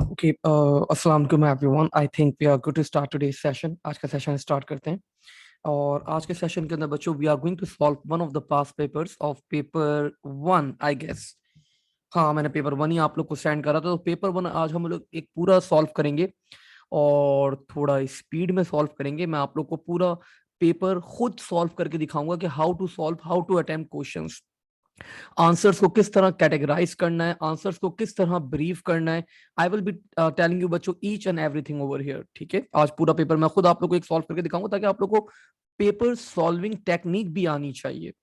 Okay, अस्सलाम वालेकुम everyone. I think we are good to start today's session. आज का सेशन स्टार्ट करते हैं। और आज के सेशन के अंदर बच्चों we are going to solve one of the past papers of paper one, I guess. हाँ, मैंने पेपर वन ही आप लोग को सेंड करा था, तो पेपर वन आज हम लोग एक पूरा सॉल्व करेंगे और थोड़ा स्पीड में सॉल्व करेंगे। मैं आप लोग को पूरा पेपर खुद सॉल्व करके दिखाऊंगा कि how to solve, how to attempt questions, answers को किस तरह कैटेगराइज करना है, आंसर्स को किस तरह ब्रीफ करना है। I will be telling you बच्चों each and everything over here. ठीक है, आज पूरा पेपर मैं खुद आप लोग को एक सॉल्व करके दिखाऊंगा ताकि आप लोग को पेपर सॉल्विंग टेक्निक भी आनी चाहिए।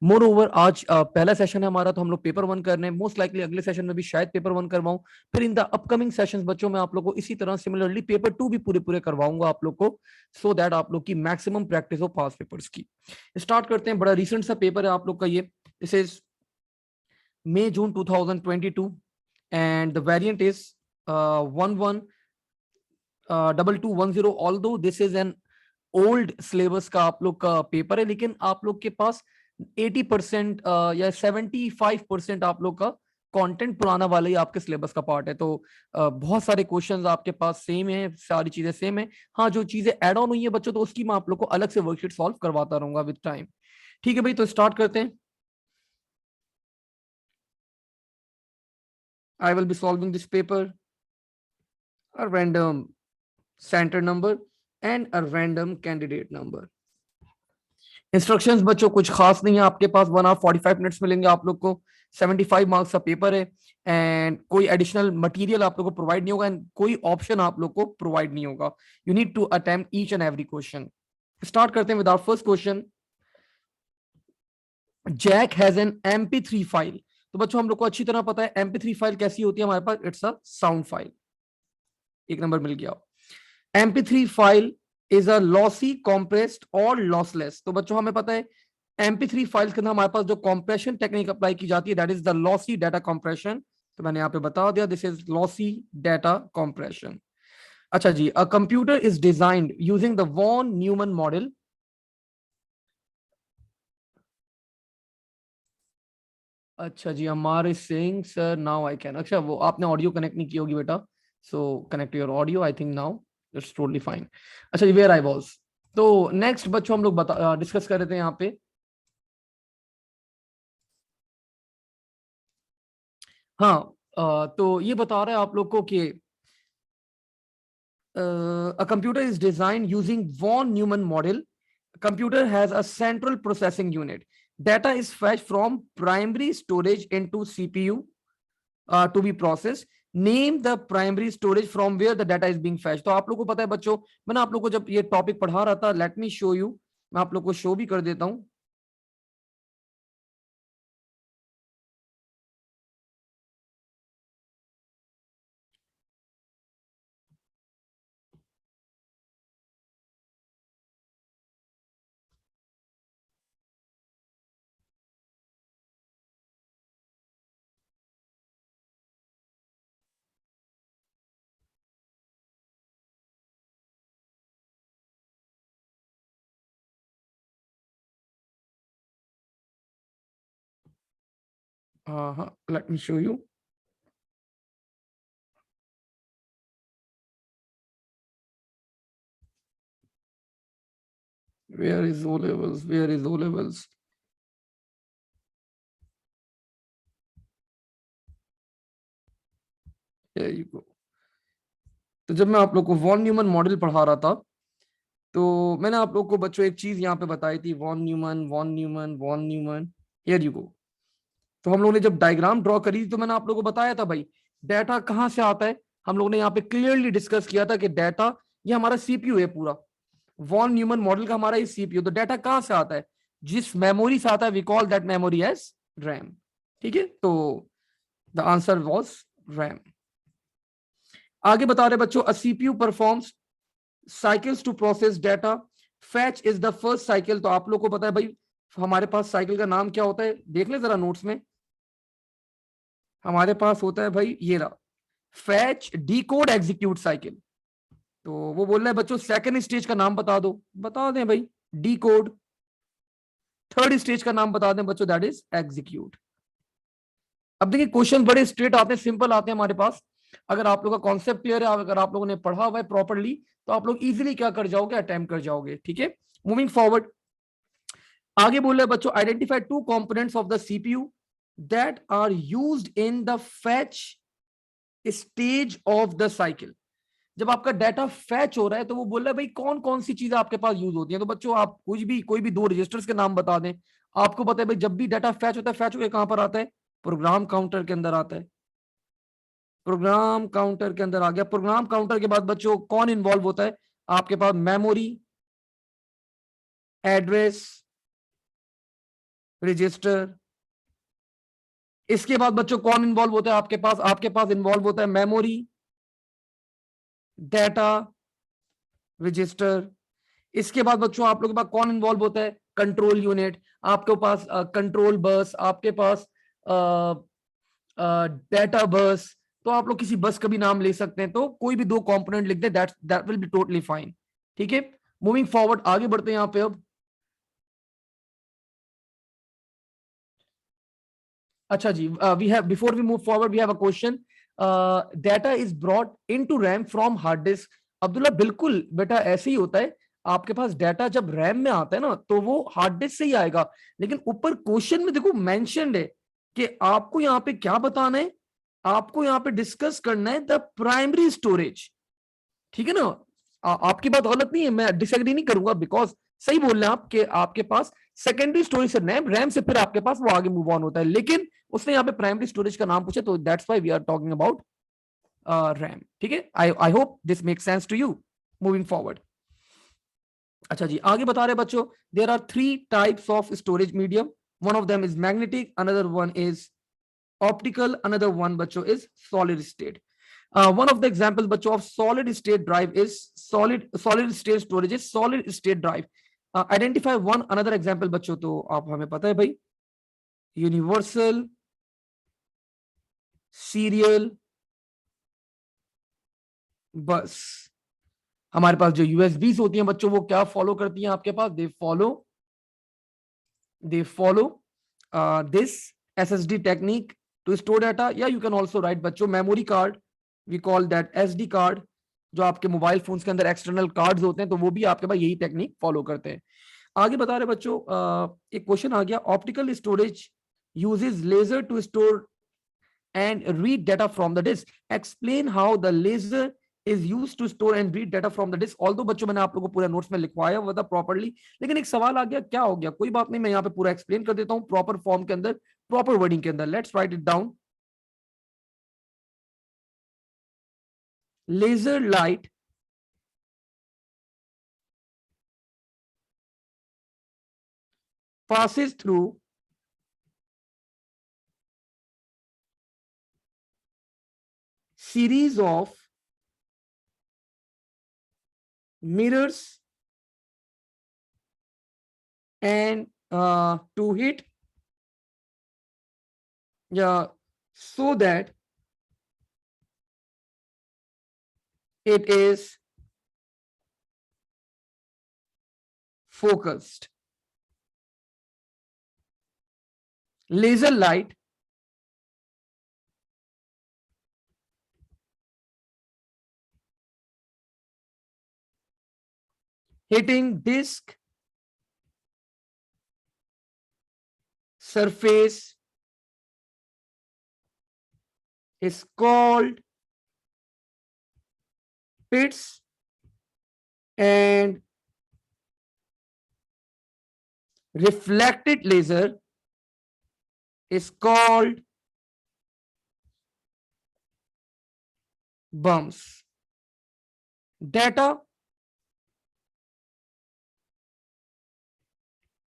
मोर ओवर आज पहला सेशन है हमारा, तो हम लोग पेपर वन कर रहे हैं। मोस्ट लाइकली अगले सेशन में भी शायद पेपर वन करवाऊं। फिर इन द अपकमिंग सेशंस बच्चों मैं आप लोग को इसी तरह सिमिलरली पेपर टू भी पूरे पूरे करवाऊंगा आप लोग को, सो दैट आप लोग की मैक्सिमम प्रैक्टिस हो पास पेपर्स की। स्टार्ट करते हैं। बड़ा रिसेंट सा पेपर है आप लोग का ये। This is May June 2022 and the variant is 112210। although this is an old syllabus का आप लोग का पेपर है, लेकिन आप लोग के पास 80% या 75% आप लोग का कंटेंट पुराना वाला ही आपके सिलेबस का पार्ट है। तो बहुत सारे क्वेश्चंस आपके पास सेम है, सारी चीजें सेम है। हाँ, जो चीजें ऐड ऑन हुई है बच्चों, तो उसकी मैं आप लोग को अलग से वर्कशीट सॉल्व करवाता रहूंगा विद टाइम। ठीक है भाई, तो स्टार्ट करते हैं। I will be solving this paper, a random center number and a random candidate number। Instructions बच्चों कुछ खास नहीं है आपके पास। 1 hour 45 minutes मिलेंगे आप लोग को। 75 मार्क्स का पेपर है एंड कोई एडिशनल मटेरियल आप लोग को प्रोवाइड नहीं होगा एंड कोई ऑप्शन आप लोग को प्रोवाइड नहीं होगा। You need to attempt each and every question. Start करते हैं with our first question. Jack has an MP3 file. तो बच्चों हम लोग को अच्छी तरह पता है MP3 फाइल कैसी होती है हमारे पास। It's a sound file. एक नंबर मिल गया। MP3 file is a lossy, compressed और लॉसलेस। तो बच्चों हमें पता है MP3 फाइल के अंदर हमारे पास जो कॉम्प्रेशन टेक्निक अप्लाई की जाती है that is the lossy data compression. तो मैंने यहाँ पे बता दिया, this is lossy data compression. अच्छा जी, a computer is designed using the von Neumann model. अच्छा जी, Amar is saying sir now I can. अच्छा, वो आपने ऑडियो कनेक्ट नहीं की होगी बेटा, so connect your audio. I think now it's totally fine. अच्छा जी, वेयर आई वाज। तो नेक्स्ट बच्चों हम लोग बता डिस्कस कर रहे थे यहाँ पे। हाँ, तो ये बता रहा है आप लोग को कि a computer is designed using von Neumann model. Computer has a central processing unit. Data is fetched from primary storage into CPU to be processed. Name the primary storage from where the data is being fetched. तो आप लोग को पता है बच्चों, मैंने आप लोग को जब ये टॉपिक पढ़ा रहा था, लेट मी शो यू। मैं आप लोग को शो भी कर देता हूँ। हाँ हाँ, let me show you. Where is O levels? Where is O levels? Here you go। तो जब मैं आप लोग को वॉन न्यूमन मॉडल पढ़ा रहा था, तो मैंने आप लोग को बच्चों एक चीज यहाँ पे बताई थी, von Neumann, von Neumann, von Neumann. Here you go. तो हम लोगों ने जब डायग्राम ड्रॉ करी तो मैंने आप लोगों को बताया था भाई, डाटा कहाँ से आता है। हम लोगों ने यहाँ पे क्लियरली डिस्कस किया था कि डाटा ये हमारा सीपीयू है पूरा। वॉन न्यूमन मॉडल का हमारा ये सीपीयू। तो डाटा कहाँ से आता है, जिस मेमोरी से आता है we call that memory as RAM. ठीक है, तो द आंसर वॉज रैम। आगे बता रहे बच्चों, a CPU performs cycles to process data. Fetch is the first cycle. तो आप लोग को पता है भाई हमारे पास साइकिल का नाम क्या होता है, देख ले जरा नोट्स में। हमारे पास होता है भाई ये रहा, फैच, डीकोड, एग्जीक्यूट साइकिल। तो वो बोल रहे हैं बच्चों सेकंड स्टेज का नाम बता दो। बता दें भाई, डीकोड। थर्ड स्टेज का नाम बता दें बच्चों, दैट इज एग्जीक्यूट। अब देखिए क्वेश्चन बड़े स्ट्रेट आते हैं, सिंपल आते हैं हमारे पास। अगर आप लोगों का कॉन्सेप्ट क्लियर है, अगर आप लोगों ने पढ़ा हुआ है प्रॉपरली, तो आप लोग इजीली क्या कर जाओगे, अटेम्प्ट कर जाओगे। ठीक है, मूविंग फॉरवर्ड, आगे बोल रहे हैं बच्चों, identify two components of the CPU that are used in the fetch stage of the cycle. जब आपका डाटा फैच हो रहा है तो वो बोल रहा है भाई कौन कौन सी चीजें आपके पास यूज होती हैं। तो बच्चों आप कुछ भी, कोई भी दो रजिस्टर्स के नाम बता दें। आपको पता है भाई जब भी डाटा फैच होता है, फैच होकर कहां पर आता है, प्रोग्राम काउंटर के अंदर आता है। प्रोग्राम काउंटर के अंदर आ गया। प्रोग्राम काउंटर के बाद बच्चों कौन इन्वॉल्व होता है, आपके पास मेमोरी, एड्रेस, रजिस्टर। इसके बाद बच्चों कौन इन्वॉल्व होता है आपके पास इन्वॉल्व होता है मेमोरी, डाटा, रजिस्टर। इसके बाद बच्चों आप लोगों के पास कौन इन्वॉल्व होता है, कंट्रोल यूनिट, आपके पास कंट्रोल बस, आपके पास डाटा बस। तो आप लोग किसी बस का भी नाम ले सकते हैं, तो कोई भी दो कंपोनेंट लिख दे, that will be totally fine. ठीक है, मूविंग फॉरवर्ड, आगे बढ़ते हैं यहां पे। अब अच्छा जी, we have, before we move forward, we have a question, data is brought into RAM from hard disk. Abdullah बिल्कुल बेटा ऐसे ही होता है। आपके पास डाटा जब रैम में आता है ना, तो वो हार्ड डिस्क से ही आएगा। लेकिन ऊपर क्वेश्चन में देखो मेंशन्ड है कि आपको यहाँ पे क्या बताना है, आपको यहाँ पे डिस्कस करना है द प्राइमरी स्टोरेज। ठीक है ना, आपकी बात गलत नहीं है, मैं डिसएग्री नहीं करूंगा, बिकॉज सही बोल रहे हैं आप कि आपके पास सेकेंडरी स्टोरेज से रैम, रैम से फिर आपके पास वो आगे मूव ऑन होता है। लेकिन उसने यहाँ पे प्राइमरी स्टोरेज का नाम पूछा, तो that's why we are talking about RAM. ठीक है, I hope this make sense to you. Moving forward, अच्छा जी, आगे बता रहे बच्चों, there are three types of storage medium. One of them is magnetic, another one is optical, another one बच्चों is solid state. One of the examples बच्चों of solid state drive is solid state storage is solid state drive. Identify one another example बच्चों, तो आप हमें पता है भाई, universal serial बस। हमारे पास जो यूएसबी होती हैं बच्चों, वो क्या फॉलो करती हैं आपके पास, they follow this SSD technique to store data, या you can also write बच्चों memory card, we call that SD card। जो आपके मोबाइल फोन्स के अंदर एक्सटर्नल कार्ड्स होते हैं, तो वो भी आपके पास यही टेक्निक फॉलो करते हैं। आगे बता रहे बच्चों, एक क्वेश्चन आ गया, optical storage uses laser to store and read data from the disk. Explain how the laser is used to store and read data from the disk. Although बच्चों मैंने आप लोगों को पूरा नोट्स में लिखवाया हुआ था प्रॉपर्ली, लेकिन एक सवाल आ गया, क्या हो गया, कोई बात नहीं, मैं यहाँ पे पूरा एक्सप्लेन कर देता हूँ प्रॉपर फॉर्म के अंदर, प्रॉपर वर्डिंग के अंदर। Let's write it down. Laser light passes through series of mirrors and to hit, yeah, so that it is focused. Laser light hitting disk surface is called pits, and reflected laser is called bumps. Data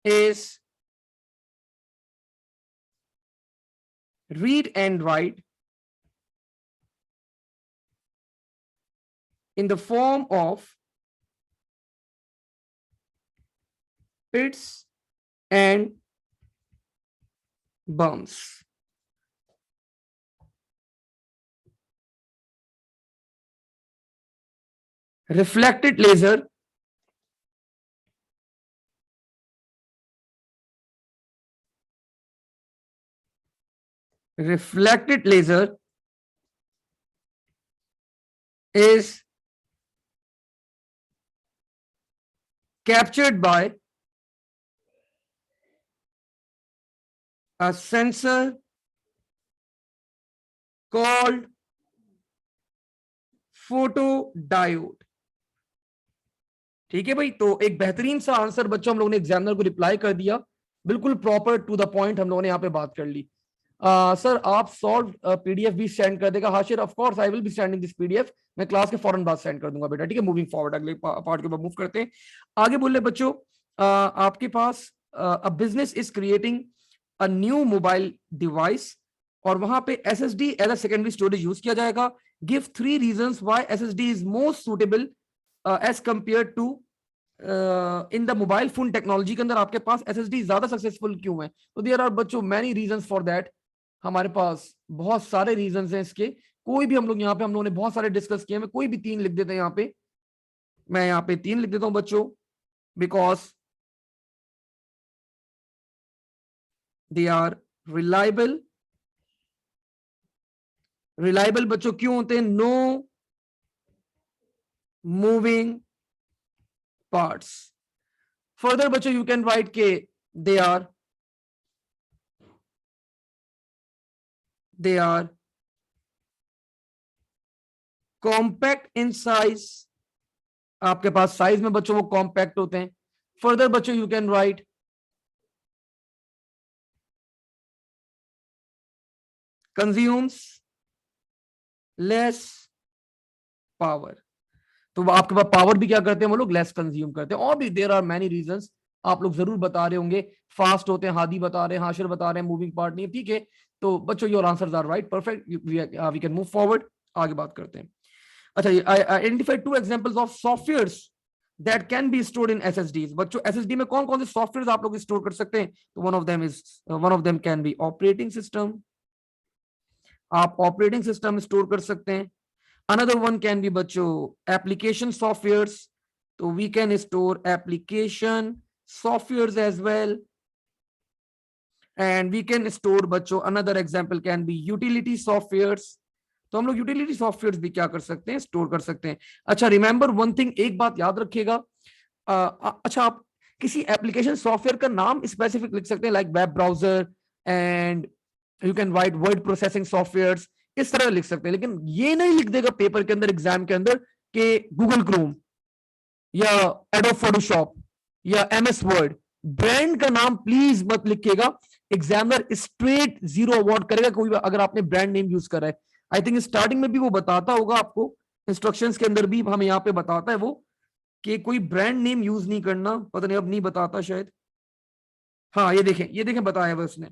is read and write in the form of pits and bumps. Reflected laser reflected laser is captured by a sensor called photodiode. ठीक है भाई, तो एक बेहतरीन सा answer बच्चों हम लोगों ने एग्जामिनर को रिप्लाई कर दिया, बिल्कुल प्रॉपर टू द पॉइंट हम लोगों ने यहाँ पे बात कर ली। सर आप सॉल्व पीडीएफ भी सेंड कर देगा Hashir? Of course I will be sending this PDF, मैं क्लास के फौरन बाद सेंड कर दूंगा बेटा, ठीक है। मूविंग फॉरवर्ड, अगले पार्ट के ऊपर मूव करते हैं। आगे बोले बच्चों, आपके पास a business is creating a new mobile device और वहां पे SSD as a secondary storage use किया जाएगा। Give 3 reasons why SSD is most suitable as compare to in the mobile phone technology के अंदर आपके पास एसएसडी ज्यादा सक्सेसफुल क्यों है? तो देयर आर बच्चों मैनी रीजंस फॉर दैट, हमारे पास बहुत सारे रीजंस हैं इसके। कोई भी हम लोग यहाँ पे हम लोगों ने बहुत सारे डिस्कस किए हैं, कोई भी 3 लिख देते हैं यहाँ पे, मैं यहाँ पे 3 लिख देता हूं बच्चों, because they are reliable. Reliable बच्चों क्यों होते हैं? No moving parts. फर्दर बच्चों यू कैन राइट के they are compact in size, आपके पास साइज में बच्चों वो कॉम्पैक्ट होते हैं। फर्दर बच्चों you can right consumes less power, तो आपके पास पावर भी क्या करते हैं वो लोग? लेस कंज्यूम करते हैं। और भी देयर आर मैनी रीजंस, आप लोग जरूर बता रहे होंगे। फास्ट होते हैं, हादी बता रहे हैं, हाशिर बता रहे हैं, मूविंग पार्ट नहीं है, ठीक है। तो बच्चों your answers are right, perfect, we can move forward, आगे बात करते हैं। अच्छा, I identify 2 examples of softwares that can be stored in SSDs. बच्चों एसएसडी में कौन कौन से सॉफ्टवेयर्स आप लोग स्टोर कर सकते हैं? तो one of them can be operating system, आप ऑपरेटिंग सिस्टम स्टोर कर सकते हैं। Another one can be बच्चों application softwares, तो we can store application softwares as well, and we can store बच्चों another example can be utility softwares, तो हम लोग यूटिलिटी सॉफ्टवेयर भी क्या कर सकते हैं? स्टोर कर सकते हैं। अच्छा रिमेंबर वन थिंग, एक बात याद रखिएगा, अच्छा आप किसी एप्लीकेशन सॉफ्टवेयर का नाम स्पेसिफिक लिख सकते हैं, like web browser and you can right word processing software, इस तरह लिख सकते हैं। लेकिन ये नहीं लिख देगा पेपर के अंदर, एग्जाम के अंदर, कि गूगल क्रोम या एडोब फोटोशॉप या एमएस वर्ड। ब्रांड का नाम प्लीज मत लिखिएगा, एग्जामिनर स्ट्रेट 0 अवार्ड करेगा कोई अगर आपने ब्रांड नेम यूज करा है। आई थिंक स्टार्टिंग में भी वो बताता होगा आपको, इंस्ट्रक्शंस के अंदर भी हमें यहाँ पे बताता है वो, कि कोई ब्रांड नेम यूज नहीं करना। पता नहीं अब नहीं बताता शायद, हाँ ये देखें बताया हुआ उसने।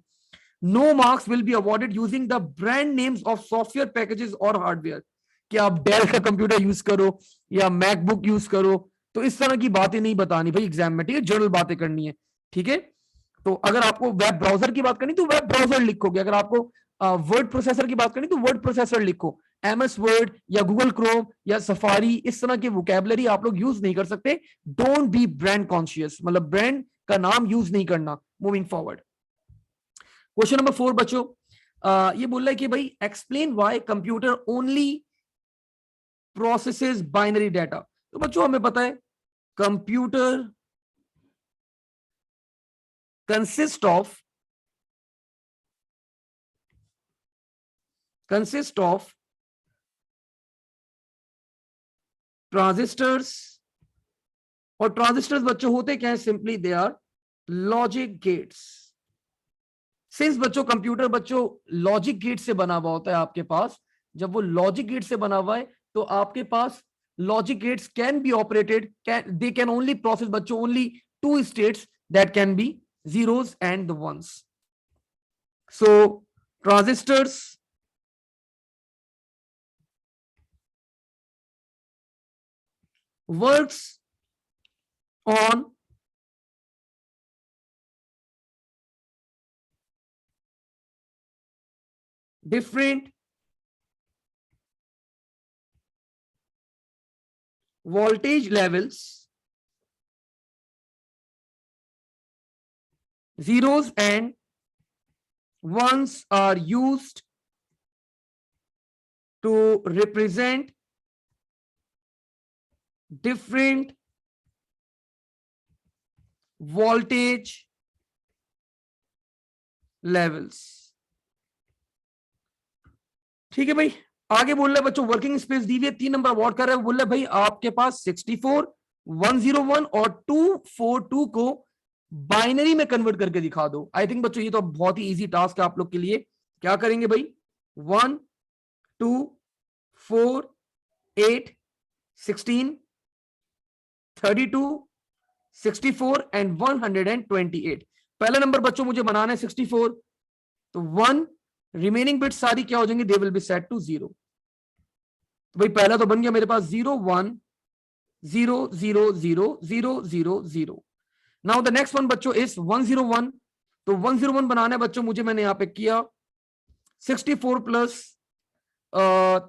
No marks will be awarded using the brand names of software packages और हार्डवेयर, कि आप डेल का कंप्यूटर यूज करो या मैकबुक यूज करो, तो इस तरह की बातें नहीं बतानी भाई एग्जाम में, ठीक है। जनरल बातें करनी है, ठीक है। तो अगर आपको वेब ब्राउजर की बात करनी तो वेब ब्राउजर लिखोगे, अगर आपको वर्ड प्रोसेसर की बात करनी तो वर्ड प्रोसेसर लिखो। एमएस वर्ड या गूगल क्रोम या सफारी, इस तरह की वोकेबलरी आप लोग यूज नहीं कर सकते। डोंट बी ब्रांड कॉन्शियस, मतलब ब्रांड का नाम यूज नहीं करना। मूविंग फॉरवर्ड, क्वेश्चन नंबर 4 बच्चों, ये बोल रहा है कि भाई explain why computer only processes binary data. तो बच्चों हमें पता है कंप्यूटर कंसिस्ट ऑफ ट्रांजिस्टर्स, और ट्रांजिस्टर्स बच्चों होते क्या है? Simply they are logic gates. Since बच्चों कंप्यूटर बच्चों लॉजिक गेट से बना हुआ होता है आपके पास, जब वो लॉजिक गेट से बना हुआ है तो आपके पास logic gates can be operated, they can only process बच्चों only 2 states that can be zeros and the ones. So transistors works on different voltage levels, zeros and ones are used to represent different voltage levels. ठीक है भाई, आगे बोल रहे बच्चों working space दी हुई है, 3 नंबर अवार्ड कर रहे हैं, बोल रहे भाई आपके पास 64, 101 और 242 को बाइनरी में कन्वर्ट करके दिखा दो। आई थिंक बच्चों ये तो बहुत ही इजी टास्क है आप लोग के लिए। क्या करेंगे भाई, 1, 2, 4, 8, 16, 32, 64 एंड 128। पहला नंबर बच्चों मुझे बनाना है 64, तो 1 रिमेनिंग बिट्स सारी क्या हो जाएंगी, they will be set to 0। तो भाई पहला तो बन गया मेरे पास 0 1 0 0 0 0 0 0। नाउ द नेक्स्ट वन बच्चों इज 101। तो 101 बनाना है बच्चों मुझे, मैंने यहां पे किया 64 प्लस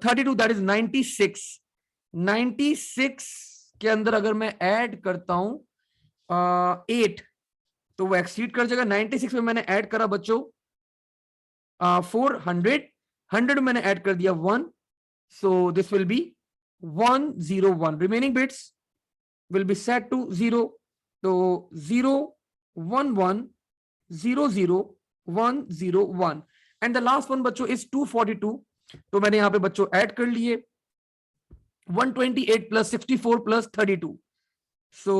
32 दैट इज 96। 96 के अंदर अगर मैं ऐड करता हूं 8 तो वो एक्सीड कर जाएगा। 96 में मैंने ऐड करा बच्चों 400, 100 मैंने ऐड कर दिया 1, so this will be 101. remaining bits will be set to 0, तो 0 1 1 0 0 1 0 1 and the last one बच्चों is 242। तो मैंने यहां पे बच्चों ऐड कर लिए 128 plus 64 plus 32, so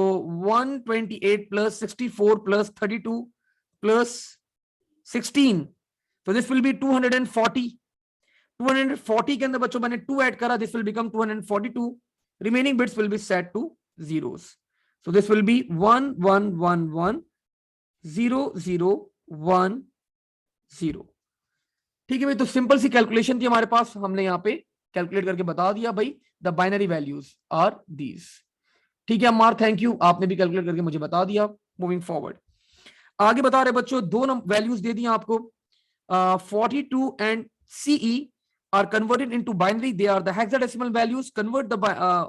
128 plus 64 plus 32 plus 16, so this will be 240। 240 के अंदर बच्चों मैंने 2 ऐड करा, this will become 242। Remaining bits will be set two zeros, so this will B 1 1 1 1 0 0 1 0। ठीक है भाई, तो सिंपल सी कैलकुलेशन थी हमारे पास, हमने यहाँ पे कैलकुलेट करके बता दिया भाई the binary values are these. ठीक है अम्मार, थैंक यू, आपने भी कैलकुलेट करके मुझे बता दिया। मूविंग फॉरवर्ड, आगे बता रहे बच्चों, दो वैल्यूज दे दिया आपको, 42 and CE are converted into binary, they are the hexadecimal values, convert the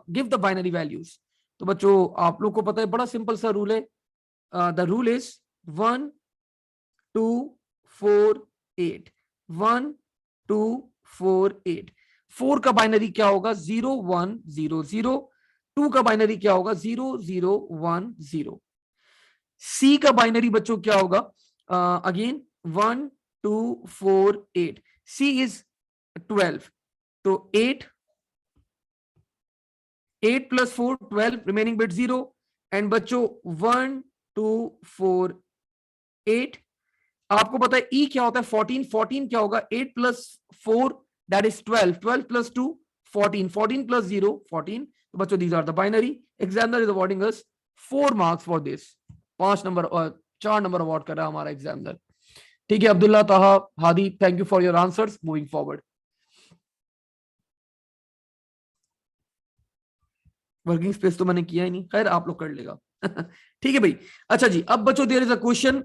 give the binary values। तो बच्चों आप लोग को पता है बड़ा सिंपल सा रूल है, the rule is 1 2 4 8 1 2 4 8। 4 का बाइनरी क्या होगा 0 1 0 0, 2 का बाइनरी क्या होगा 0 0 1 0। C का बाइनरी बच्चों क्या होगा, अगेन 1 2 4 8, C is 12, तो 8 plus 4 12, रिमेनिंग बिट 0 एंड बच्चों 1 2 4 8। आपको पता है E क्या होता है 14, 14 क्या होगा 8 plus 4 that is 12, 12 plus 2 14, 14 plus 0 14। तो बच्चों these are the binary. Examiner is awarding us 4 marks for this, 5 number और 4 नंबर अवार्ड कर रहा है हमारा एग्जामिनर। ठीक है अब्दुल्ला ताहा Hadi, thank you for your answers. Moving forward, working space तो मैंने किया ही नहीं, खैर आप लोग कर लेगा। ठीक है भाई, अच्छा जी, अब बच्चों there is a question,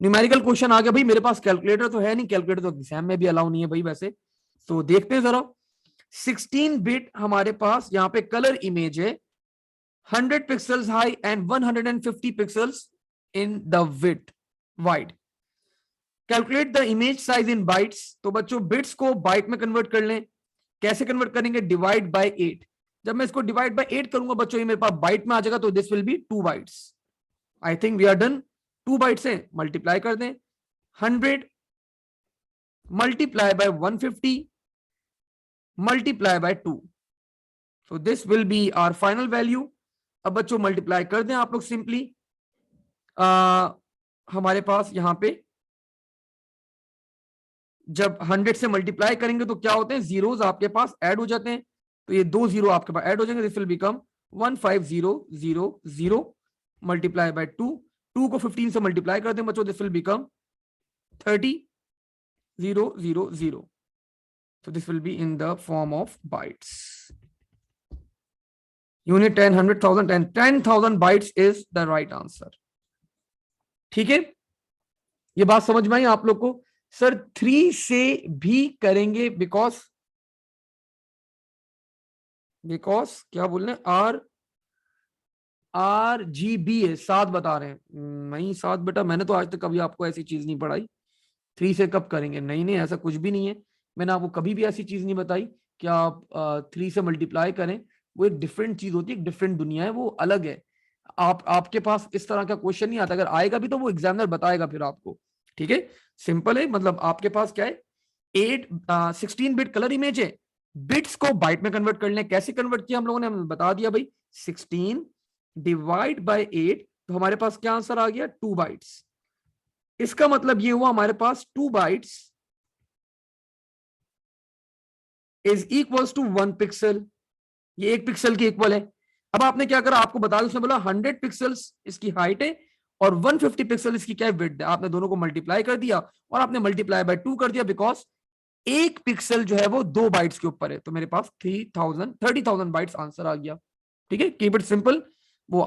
numerical question आ गया भाई मेरे पास। कैलकुलेटर तो है नहीं, कैलकुलेटर तो एग्जाम में भी अलाउ नहीं है भाई वैसे, तो देखते हैं जरा। 16 बिट हमारे पास यहाँ पे कलर इमेज है, 100 pixels high and 150 pixels in the width wide. Calculate the image size in bytes. तो बच्चों बिट्स को बाइट में कन्वर्ट कर लें, कैसे कन्वर्ट करेंगे, डिवाइड बाय 8। जब मैं इसको डिवाइड बाय 8 करूंगा बच्चों ये मेरे पास बाइट में आ जाएगा, तो this will be 2 bytes. I think we are done. 2 bytes है, मल्टीप्लाई कर दें, 100 multiply by 150 multiply by 2, so this will be our final value. अब बच्चों मल्टीप्लाई कर दें आप लोग सिंपली, हमारे पास यहां पे जब 100 से मल्टीप्लाई करेंगे तो क्या होते हैं, जीरोस आपके पास ऐड हो जाते हैं, तो ये 2 जीरो आपके पास ऐड हो जाएंगे, this will become 15000 multiply by 2। 2 को 15 से मल्टीप्लाई कर दें बच्चों, this will become 30000, so this will be in the form of bytes, unit 10 100,000 and 10,000 bytes is the right answer। ठीक है, ये बात समझ में आई आप लोग को। सर 3 से भी करेंगे बिकॉज क्या बोल रहे हैं, RGB है, 7 बता रहे हैं। नहीं 7 बेटा, मैंने तो आज तक कभी आपको ऐसी चीज नहीं पढ़ाई। 3 से कब करेंगे, नहीं नहीं ऐसा कुछ भी नहीं है, मैंने आपको कभी भी ऐसी चीज नहीं बताई कि आप 3 से मल्टीप्लाई करें। वो एक डिफरेंट चीज होती है, एक डिफरेंट दुनिया है, वो अलग है। आपके पास इस तरह का क्वेश्चन नहीं आता, अगर आएगा भी तो वो एग्जामिनर बताएगा फिर आपको। ठीक है, सिंपल है, मतलब आपके पास क्या है, 16 बिट कलर इमेज है, बिट्स को बाइट में कन्वर्ट कर लें। कैसे कन्वर्ट किया हम लोगों ने, हमें बता दिया भाई, 16 डिवाइड बाय 8, तो हमारे पास क्या आंसर आ गया, 2 बाइट्स। इसका मतलब ये हुआ हमारे पास 2 bytes is equals to 1 pixel, ये 1 पिक्सल के इक्वल है। अब आपने क्या करा, आपको बता दो, उसने बोला 100 पिक्सल्स इसकी हाइट है और 150 पिक्सल इसकी क्या विड्थ है। आपने दोनों को मल्टीप्लाई कर दिया और आपने मल्टीप्लाई बाय 2 कर दिया, बिकॉज 1 पिक्सल जो है वो 2 बाइट्स के ऊपर है, तो मेरे पास 30,000 बाइट्स आंसर आ गया। ठीक है, कीप इट सिंपल। वो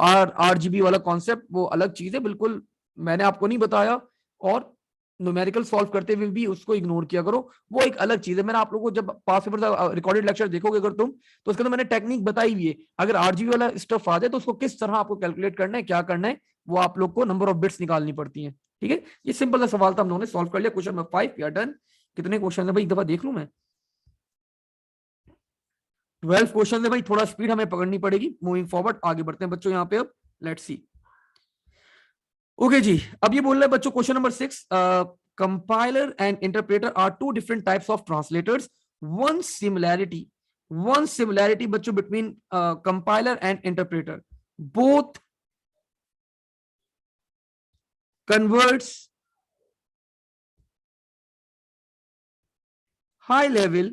RGB वाला कॉन्सेप्ट वो अलग चीज है बिल्कुल, मैंने आपको नहीं बताया, और न्यूमेरिकल सॉल्व करते हुए भी उसको इग्नोर किया करो, वो एक अलग चीज है। मैंने आप लोगों को जब पास पेपर रिकॉर्डेड लेक्चर देखोगे अगर तुम, तो उसके अंदर मैंने टेक्निक बताई हुई है। अगर RGB वाला स्टफ आ जाए तो उसको किस तरह आपको कैलकुलेट करना है, क्या करना है, वो आप लोग को नंबर ऑफ बिट्स निकालनी पड़ती है। ठीक है, ये सिंपल सा सवाल था, हम लोगों ने सॉल्व कर लिया। क्वेश्चन नंबर 5 या डन। कितने क्वेश्चन है भाई, एक दफा देख लूं मैं। 12 क्वेश्चन है भाई, थोड़ा स्पीड हमें पकड़नी पड़ेगी। मूविंग फॉरवर्ड, आगे बढ़ते हैं बच्चों यहाँ पे। अब लेट्स सी। ओके जी, अब ये बोल रहे हैं बच्चों, question number 6, compiler and interpreter are two different types of translators, one similarity, one similarity बच्चों between compiler and interpreter, both converts high level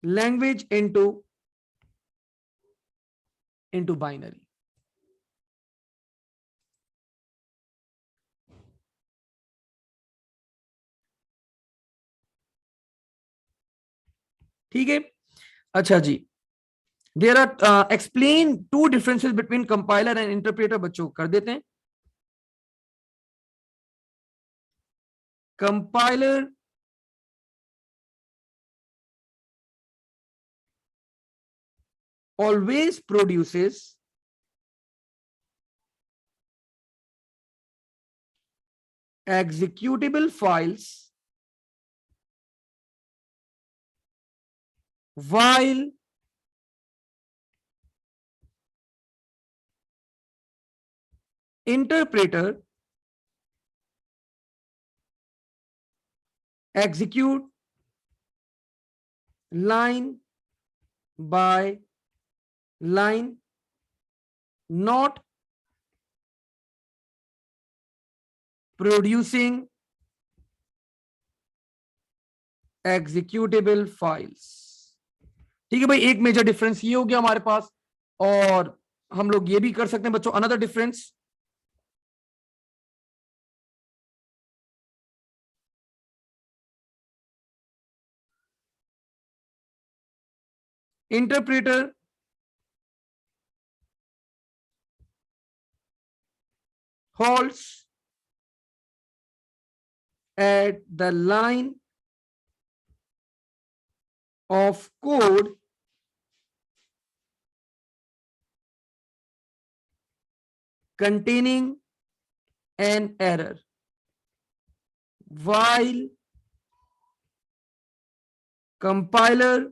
language into binary। ठीक है, अच्छा जी, there are explain two differences between compiler and interpreter, बच्चों कर देते हैं। Compiler always produces executable files while interpreter execute line by line, not producing executable files। ठीक है भाई, एक मेजर डिफरेंस ये हो गया हमारे पास, और हम लोग ये भी कर सकते हैं बच्चों, another difference, interpreter halts at the line of code containing an error, while compiler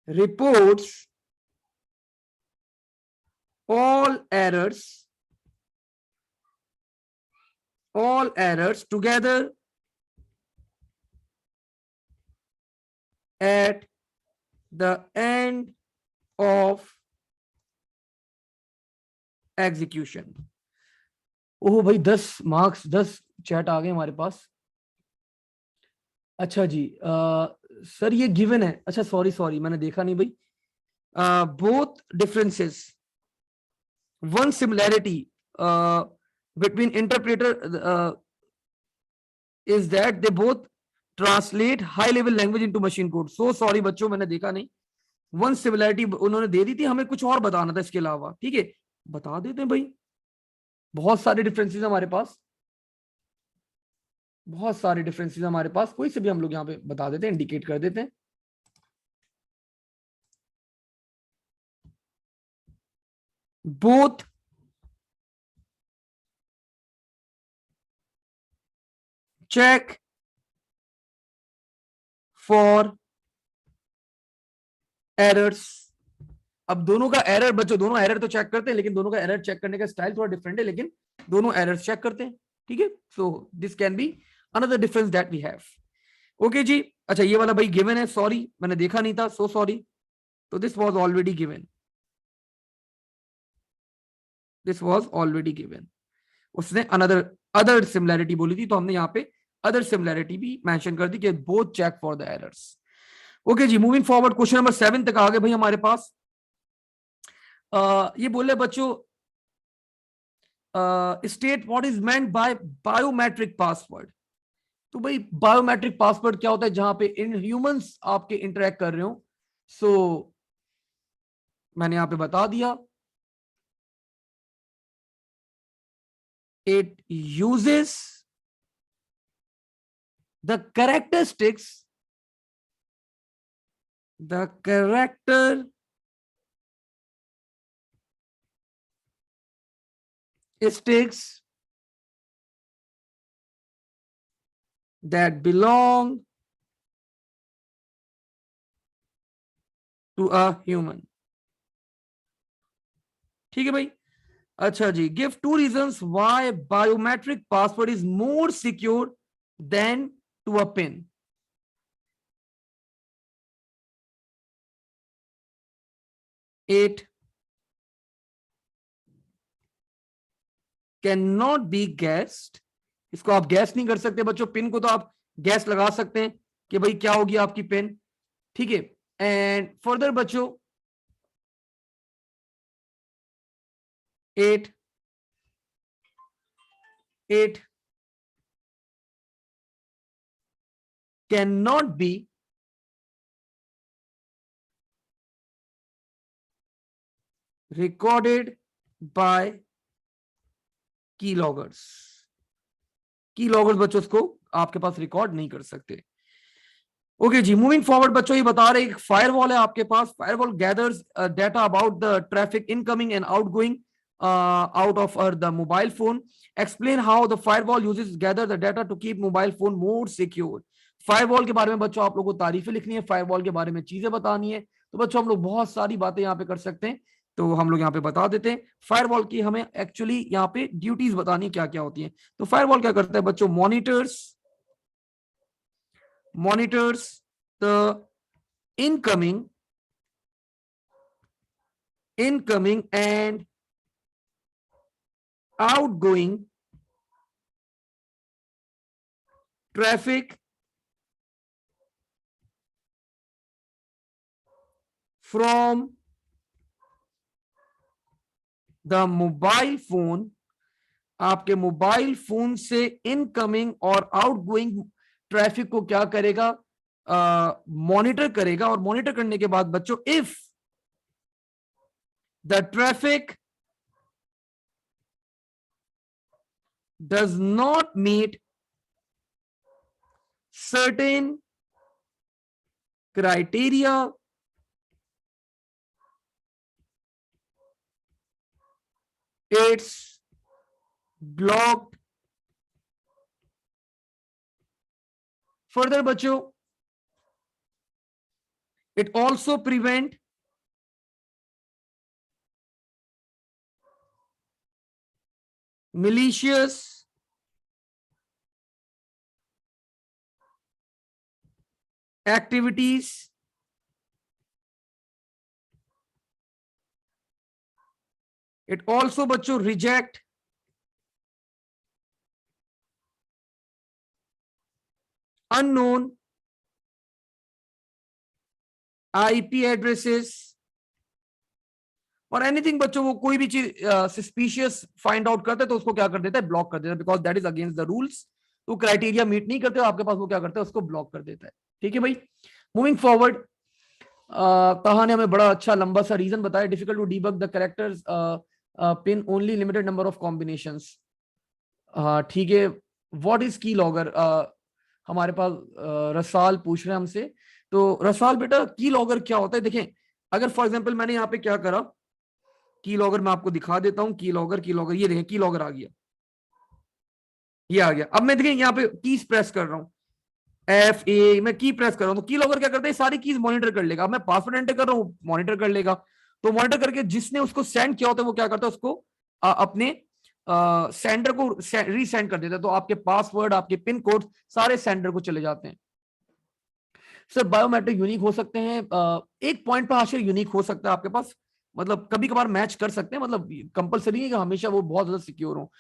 reports all errors together at the end of execution. ओह भाई, 10 मार्क्स, 10 चैट आ गए हमारे पास। अच्छा जी, सर ये गिवन है, अच्छा सॉरी सॉरी मैंने देखा नहीं भाई। Both differences, one similarity between interpreter is that they both translate high level language into machine code. So sorry बच्चों, मैंने देखा नहीं। वन सिमिलैरिटी उन्होंने दे दी थी, हमें कुछ और बताना था इसके अलावा। ठीक है, बता देते हैं भाई, बहुत सारे डिफरेंसेस हमारे पास, बहुत सारे डिफरेंसेस हमारे पास, कोई से भी हम लोग यहाँ पे बता देते हैं, इंडिकेट कर देते हैं। Both check for errors. अब दोनों का एरर बच्चों, दोनों एरर तो चेक करते हैं, लेकिन दोनों का एरर चेक करने का स्टाइल थोड़ा डिफरेंट है, लेकिन दोनों एरर्स चेक करते हैं। ठीक है, so this can be another difference that we have. Okay जी, अच्छा ये वाला भाई गिवन है, सॉरी मैंने देखा नहीं था, सो सॉरी। तो this was already given, this was already given. उसने अनदर अदर सिमिलैरिटी बोली थी, तो हमने यहाँ पे अदर सिमिलैरिटी भी मेंशन कर दी कि both check for the errors. Okay ji, moving forward, question number 7 तक आ गए भाई हमारे पास। ये बोले बच्चों, state what is meant by biometric password. तो भाई बायोमेट्रिक पासवर्ड क्या होता है, जहां पे इन ह्यूमंस आपके इंटरेक्ट कर रहे हो। सो मैंने यहां पे बता दिया, it uses the characteristics, the characteristics that belong to a human। ठीक है भाई, अच्छा जी, give 2 reasons why biometric password is more secure than to a pin। It cannot be guessed। इसको आप गैस नहीं कर सकते बच्चों, पिन को तो आप गैस लगा सकते हैं कि भाई क्या होगी आपकी पिन। ठीक है, एंड फर्दर बच्चों, it cannot be recorded by कीलॉगर्स। कीलॉगर्स बच्चों उसको आपके पास रिकॉर्ड नहीं कर सकते। ओके जी, मूविंग फॉरवर्ड बच्चों, ये बता रहे एक फायरवॉल है आपके पास। Firewall gathers data about the traffic incoming and outgoing out of the mobile phone। Explain how the firewall uses gather the data to keep mobile phone more secure। Firewall के बारे में बच्चों आप लोगों को तारीफें लिखनी है, फायरवॉल के बारे में चीजें बतानी है। तो बच्चों हम लोग बहुत सारी बातें यहाँ पे कर सकते हैं, तो हम लोग यहाँ पे बता देते हैं। फायरवॉल की हमें एक्चुअली यहाँ पे ड्यूटीज बतानी क्या क्या होती है। तो फायरवॉल क्या करता है बच्चों, monitors the incoming and outgoing traffic from the mobile phone। आपके मोबाइल फोन से इनकमिंग और आउटगोइंग ट्रैफिक को क्या करेगा, मॉनिटर करेगा। और मॉनिटर करने के बाद बच्चों, if the traffic does not meet certain criteria, it's blocked। further बच्चों, it also prevent malicious activities it also बच्चों reject unknown IP addresses और एनीथिंग बच्चों, वो कोई भी चीज सस्पिशियस फाइंड आउट करता है तो उसको क्या कर देता है, ब्लॉक कर देता है, because that is against the rules. तो क्राइटेरिया मीट नहीं करते हो आपके पास, वो क्या करता है, उसको ब्लॉक कर देता है। ठीक है भाई, मूविंग फॉरवर्ड, कहा ने हमें बड़ा अच्छा लंबा सा रीजन बताया, difficult to debug the characters pin only limited number of combinations. ठीक है, व्हाट इज की लॉगर, हमारे पास रसाल पूछ रहे हैं हमसे। तो रसाल बेटा, की लॉगर क्या होता है, देखें अगर फॉर एग्जांपल मैंने यहाँ पे क्या करा, की लॉगर मैं आपको दिखा देता हूं, की लॉगर ये देखें, की लॉगर आ गया, ये आ गया। अब मैं देखें यहाँ पे कीज प्रेस कर रहा हूं, F8 मैं की प्रेस कर रहा हूं तो की लॉगर क्या करता है, सारी कीज मॉनिटर कर लेगा। मैं पासवर्ड एंटर कर रहा हूं, मॉनिटर कर लेगा। तो मॉनिटर करके जिसने उसको सेंड किया होता है वो क्या करता है, उसको अपने सेंडर को रीसेंड कर देता है। तो आपके पासवर्ड, आपके पिन कोड सारे सेंडर को चले जाते हैं। सर बायोमेट्रिक यूनिक हो सकते हैं, एक पॉइंट पर आशय यूनिक हो सकता है आपके पास, मतलब कभी कभार मैच कर सकते हैं, मतलब कंपलसरी है कि हमेशा वो बहुत ज्यादा सिक्योर हो।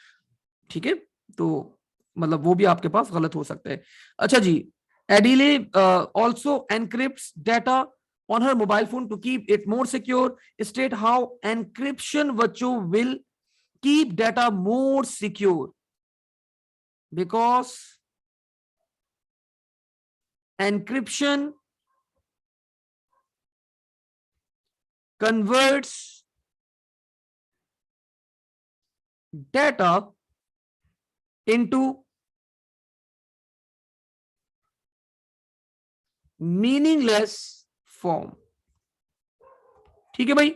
ठीक है, तो मतलब वो भी आपके पास गलत हो सकता है। अच्छा जी, Adele also encrypts data on her mobile phone to keep it more secure. State how encryption बच्चों will keep data more secure, because encryption converts data into meaningless form. ठीक है भाई,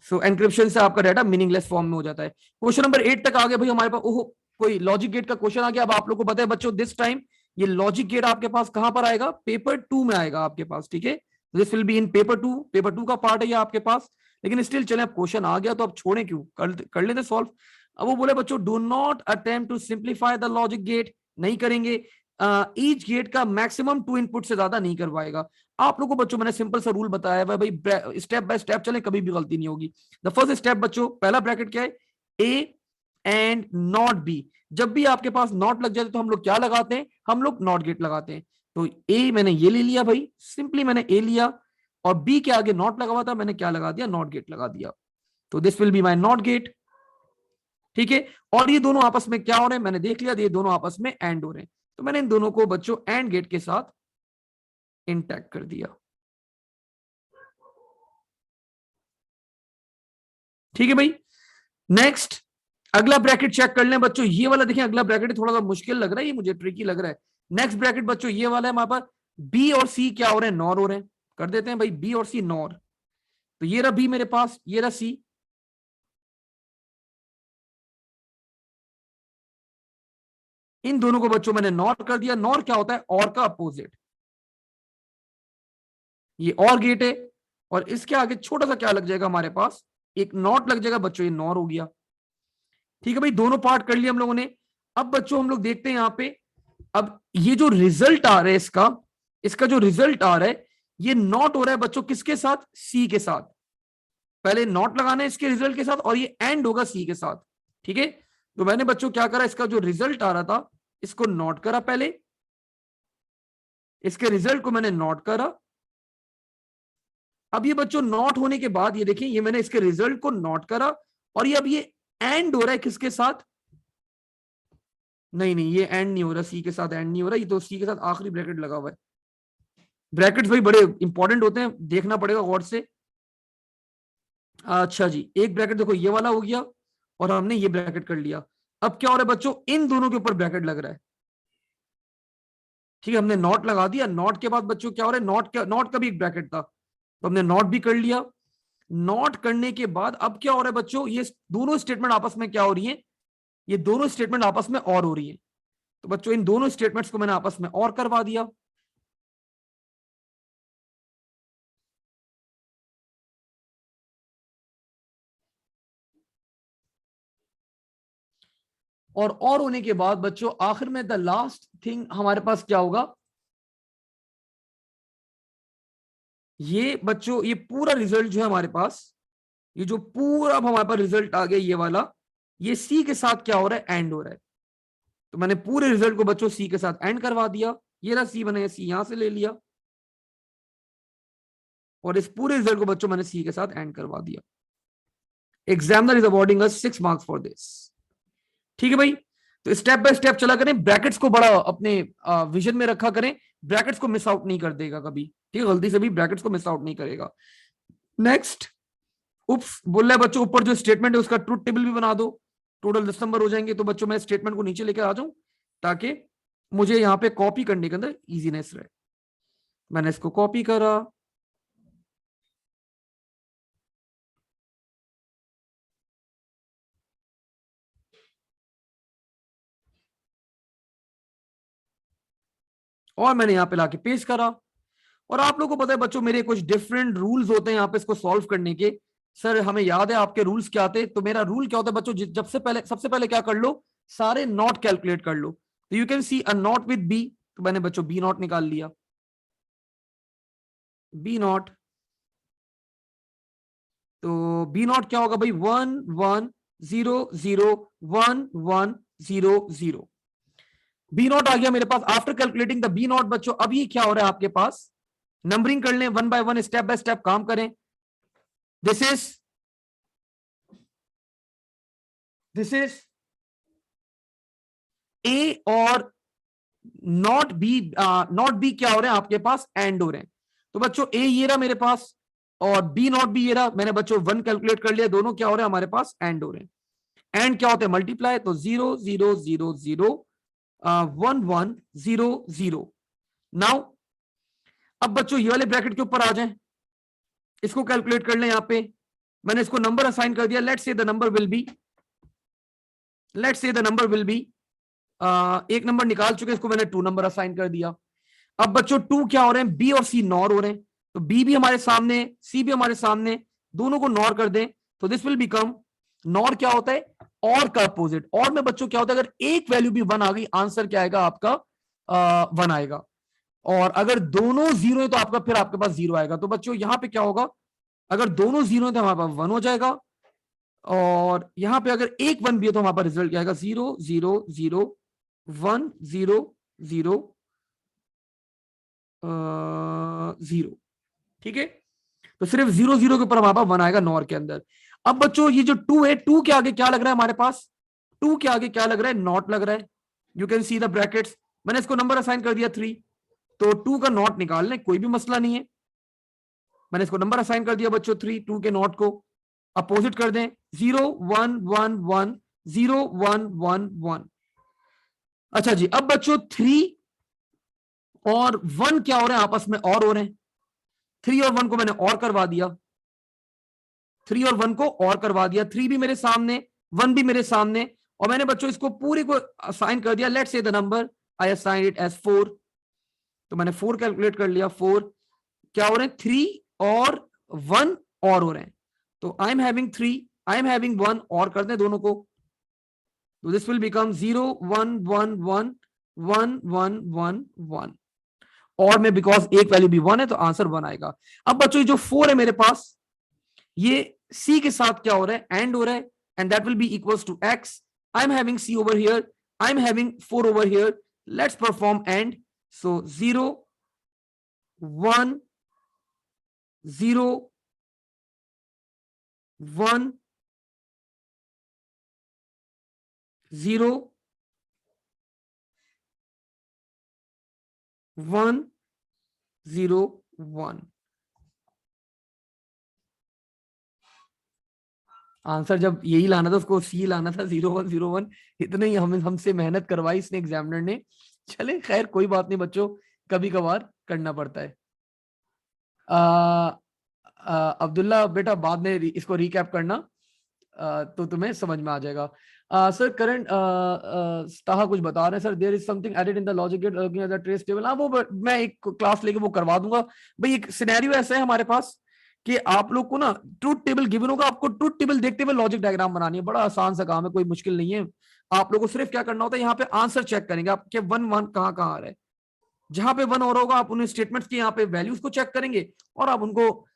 सो एनक्रिप्शन से आपका डाटा मीनिंगलेस फॉर्म में हो जाता है। क्वेश्चन नंबर 8 तक आ गया भाई हमारे पास। ओहो, कोई लॉजिक गेट का क्वेश्चन आ गया। अब आप लोग को पता है बच्चों, दिस टाइम ये लॉजिक गेट आपके पास कहां पर आएगा, पेपर 2 में आएगा आपके पास। ठीक है, this will be in paper 2, paper 2 का पार्ट है ये आपके पास। लेकिन स्टिल चले, अब क्वेश्चन आ गया तो अब छोड़े क्यों, कर लेते सॉल्व। अब वो बोले बच्चों, do not attempt to simplify the logic gate, नहीं करेंगे। ईच गेट का मैक्सिमम 2 इनपुट से ज्यादा नहीं करवाएगा। आप लोगों को बच्चों मैंने सिंपल सा रूल बताया है भाई, स्टेप बाय स्टेप चले, कभी भी गलती नहीं होगी। द फर्स्ट स्टेप बच्चों, पहला ब्रैकेट क्या है, ए एंड नॉट बी। जब भी आपके पास नॉट लग जाए तो हम लोग क्या लगाते हैं, हम लोग नॉट गेट लगाते हैं। तो ए मैंने ये ले लिया भाई, सिंपली मैंने ए लिया, और बी के आगे नॉट लगा हुआ था, मैंने क्या लगा दिया, नॉट गेट लगा दिया। तो this will be my not gate. ठीक है, और ये दोनों आपस में क्या हो रहे हैं, मैंने देख लिया, ये दोनों आपस में एंड हो रहे हैं। तो मैंने इन दोनों को बच्चों एंड गेट के साथ इंटैक्ट कर दिया। ठीक है भाई, नेक्स्ट अगला ब्रैकेट चेक कर लें बच्चों। ये वाला देखिए, अगला ब्रैकेट थोड़ा सा मुश्किल लग रहा है, ये मुझे ट्रिकी लग रहा है। नेक्स्ट ब्रैकेट बच्चों ये वाला है हमारे पास, बी और सी क्या हो रहे हैं, नॉर हो रहे हैं। कर देते हैं भाई, बी और सी नॉर। तो ये रहा बी मेरे पास, ये रहा सी। इन दोनों को बच्चों मैंने नॉर कर दिया। नॉर क्या होता है, और का अपोजिट। ये और गेट है, और इसके आगे छोटा सा क्या लग जाएगा हमारे पास, एक नॉट लग जाएगा बच्चों, ये नॉर हो गया। ठीक है भाई, दोनों पार्ट कर लिए हम लोगों ने। अब बच्चों हम लोग देखते हैं यहां पे, अब ये जो रिजल्ट आ रहा है इसका, इसका जो रिजल्ट आ रहा है, ये नॉट हो रहा है बच्चों किसके साथ, सी के साथ। पहले नॉट लगाना है इसके रिजल्ट के साथ, और ये एंड होगा सी के साथ। ठीक है, तो मैंने बच्चों क्या करा, इसका जो रिजल्ट आ रहा था इसको नॉट करा पहले, इसके रिजल्ट को मैंने नॉट करा। अब ये बच्चों नॉट होने के बाद ये देखिए, ये मैंने इसके रिजल्ट को नॉट करा, और ये अब ये एंड हो रहा है किसके साथ, नहीं नहीं, ये एंड नहीं हो रहा, सी के साथ एंड नहीं हो रहा, ये तो सी के साथ आखिरी ब्रैकेट लगा हुआ है। ब्रैकेट्स भाई बड़े इंपॉर्टेंट होते हैं, देखना पड़ेगा गौर से। अच्छा जी, एक ब्रैकेट देखो ये वाला हो गया, और हमने ये ब्रैकेट कर लिया। अब क्या हो रहा है बच्चों, इन दोनों के ऊपर ब्रैकेट लग रहा है। ठीक है, हमने नॉट लगा दिया। नॉट के बाद बच्चों क्या हो रहा है, नॉट का भी एक ब्रैकेट था, तो हमने नॉट भी कर लिया। नॉट करने के बाद अब क्या हो रहा है बच्चों, ये दोनों स्टेटमेंट आपस में क्या हो रही है, ये दोनों स्टेटमेंट आपस में और हो रही है। तो बच्चों इन दोनों स्टेटमेंट्स को मैंने आपस में और करवा दिया। और होने के बाद बच्चों आखिर में द लास्ट थिंग हमारे पास क्या होगा, ये बच्चों ये पूरा रिजल्ट जो है हमारे पास, ये जो पूरा अब हमारे पास रिजल्ट आ गया ये वाला, ये सी के साथ क्या हो रहा है, एंड हो रहा है। तो मैंने पूरे रिजल्ट को बच्चों सी के साथ एंड करवा दिया। ये रहा सी, मैंने सी यहां से ले लिया, और इस पूरे रिजल्ट को बच्चों मैंने सी के साथ एंड करवा दिया। Examiner is awarding us 6 marks for this. ठीक है भाई, तो स्टेप बाय स्टेप चला करें, ब्रैकेट्स को बड़ा अपने विजन में रखा करें, ब्रैकेट्स को मिस आउट नहीं कर देगा कभी। ठीक है, गलती से भी ब्रैकेट्स को मिस आउट नहीं करेगा। नेक्स्ट, उप्स बोल रहा है बच्चों, ऊपर जो स्टेटमेंट है उसका ट्रुथ टेबल भी बना दो। टोटल 10 नंबर हो जाएंगे। तो बच्चों मैं स्टेटमेंट को नीचे लेकर आ जाऊं, ताकि मुझे यहाँ पे कॉपी करने के अंदर इजीनेस रहे। मैंने इसको कॉपी करा, और मैंने यहाँ पे लाके पेस्ट करा। और आप लोगों को पता है बच्चों मेरे कुछ डिफरेंट रूल्स होते हैं यहाँ पे इसको सॉल्व करने के। सर हमें याद है आपके रूल्स क्या थे, तो मेरा रूल क्या होता है बच्चों, जब से पहले सबसे पहले क्या कर लो, सारे नॉट कैलकुलेट कर लो। तो you can see A not with B, तो मैंने बच्चों बी नॉट निकाल लिया, बी नॉट। तो बी नॉट क्या होगा भाई, 1 1 0 0 1 1 0 0। बी नॉट आ गया मेरे पास after calculating the B not. बच्चों अब ये क्या हो रहा है आपके पास, नंबरिंग कर लें one by one, step by step काम करें। दिस इज ए और नॉट बी क्या हो रहे हैं आपके पास, एंड हो रहे हैं। तो बच्चों ए ये रहा मेरे पास और बी नॉट भी ये रहा, मैंने बच्चों वन कैलकुलेट कर लिया, दोनों क्या हो रहे हैं हमारे पास, एंड हो रहे हैं। एंड क्या होते हैं, मल्टीप्लाई। तो 0 0 0 0 1 1 0 0। नाउ अब बच्चों ये वाले ब्रैकेट के ऊपर आ जाएं, इसको कैलकुलेट कर लें। यहां पे मैंने इसको नंबर असाइन कर दिया, let's say the number will be, let's say the number will be, एक नंबर निकाल चुके, इसको मैंने 2 नंबर असाइन कर दिया। अब बच्चों 2 क्या हो रहे हैं, बी और सी नॉर हो रहे हैं, तो बी भी हमारे सामने, सी भी हमारे सामने, दोनों को नॉर कर दें तो दिस विल बिकम, नॉर क्या होता है, और का अपोजिट। और में बच्चों क्या होता है, अगर एक वैल्यू भी 1 आ गई, आंसर क्या आएगा आपका, 1 आएगा। और अगर दोनों 0 है तो आपका फिर आपके पास 0 आएगा। तो बच्चों यहां पे क्या होगा, अगर दोनों 0 है तो हमारे पास 1 हो जाएगा, और यहां पे अगर एक 1 भी है तो हमारे पास रिजल्ट क्या आएगा, 0 0 0 1 0 0 0। ठीक है, तो सिर्फ 0 0 के ऊपर हमारे पास 1 आएगा नॉर के अंदर। अब बच्चों ये जो 2 है, 2 के आगे क्या लग रहा है हमारे पास, 2 के आगे क्या लग रहा है, नॉट लग रहा है। You can see the brackets, मैंने इसको नंबर असाइन कर दिया 3, तो 2 का नॉट निकाल लें, कोई भी मसला नहीं है। मैंने इसको नंबर असाइन कर दिया बच्चों 3, 2 के नॉट को अपोजिट कर दें, 0 1 1 1 0 1 1 1। अच्छा जी, अब बच्चों 3 और 1 क्या हो रहे हैं आपस में, और हो रहे हैं। 3 और 1 को मैंने और करवा दिया, 3 और 1 को और करवा दिया, 3 भी मेरे सामने, 1 भी मेरे सामने, और मैंने बच्चों इसको पूरी को असाइन कर दिया। Let's say the number I assign it as 4, तो मैंने 4 कैलकुलेट कर लिया। 4 क्या हो रहे हैं, 3 और 1 और हो रहे हैं, तो आई am having 3, I am having 1, और कर दें दोनों को, तो दिस विल बिकम 0 1 1 1 1 1 1 1। और में बिकॉज एक वैल्यू भी 1 है तो आंसर 1 आएगा। अब बच्चों ये जो 4 है मेरे पास, ये सी के साथ क्या हो रहा है, एंड हो रहा है, and that will be equals to X. I am having C over here, I am having 4 over here, let's perform and. So 0 1 0 1 0 1 0 1। Answer जब यही लाना था, उसको सी लाना था, 0 1 0 1। इतने ही हमसे मेहनत करवाई इसने एग्जामिनर ने। चले खैर कोई बात नहीं बच्चों, कभी कभार करना पड़ता है। अब्दुल्ला बेटा बाद में इसको रिकैप करना, तो तुम्हें समझ में आ जाएगा। सर करंट ताहा कुछ बता रहे हैं sir, there is something added in the logic gate looking at the trace table. हाँ वो मैं एक क्लास लेके वो करवा दूंगा भाई। एक सिनेरियो ऐसा है हमारे पास कि आप लोग को ना ट्रूथ टेबल गिवन होगा, आपको ट्रूथ टेबल देखते हुए लॉजिक डायग्राम बनानी है। बड़ा आसान सा काम है, कोई मुश्किल नहीं है। आप लोगों को सिर्फ क्या करना होता है, यहाँ पे आंसर चेक करेंगे आपके 1 1 कहाँ कहाँ आ रहा है। जहां पे 1 और होगा आप उन स्टेटमेंट्स की यहाँ पे वैल्यूज को चेक करेंगे, और आप उनको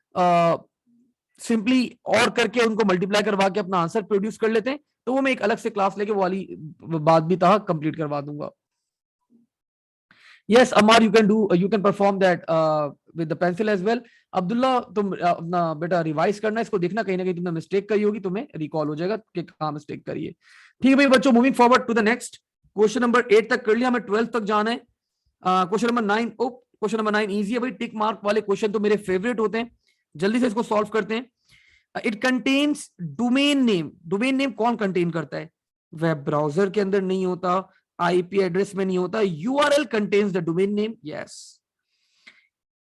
सिंपली और करके उनको मल्टीप्लाई करवा के अपना आंसर प्रोड्यूस कर लेते हैं। तो वो मैं एक अलग से क्लास लेके वो वाली बात भी था कंप्लीट करवा दूंगा। Yes Amar, you can perform that with the pencil as well. Abdullah तुम अपना बेटा रिवाइज करना, इसको देखना कहीं ना कहीं तुमने मिस्टेक करी होगी, तुम्हें रिकॉल हो जाएगा कि कहाँ मिस्टेक करी है। ठीक है भाई बच्चों, moving forward to the next. Question number 8 तक कर लिया, हमें 12 तक जाना है। Question number 9, question number 9 easy है भाई, टिक मार्क वाले क्वेश्चन तो मेरे फेवरेट होते हैं। जल्दी से इसको सॉल्व करते हैं। It contains domain name. Domain name कौन कंटेन करता है, वेब ब्राउजर के अंदर नहीं होता, आईपी एड्रेस में नहीं होता, URL contains the domain name. Yes,